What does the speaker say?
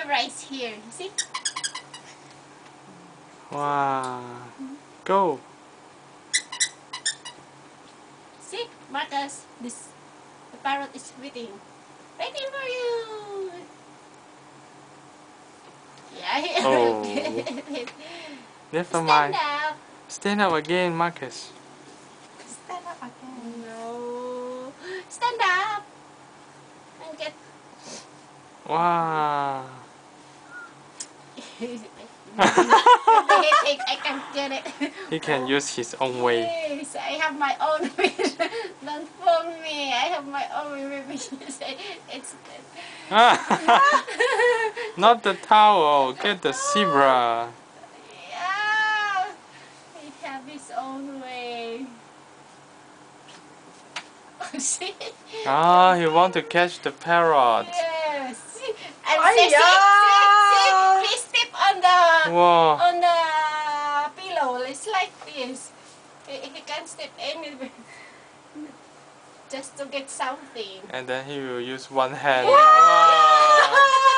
camera is here. You see? Wow. Go. See, Marcus, the parrot is waiting for you. Yeah. Oh. Never mind. Stand up. Stand up again, Marcus. Stand up again. No. Stand up. And get. Wow. I can't get it. He can use his own way. Yes, I have my own way. Don't fool me. I have my own way. Maybe you say it's. Not the towel. Get the zebra. Yeah. He have his own way. See? Ah, he want to catch the parrot. Yes. And see, he step on the Whoa. pillow. It's like this. He can't step anywhere. Just to get something. And then he will use one hand. Yeah. Wow.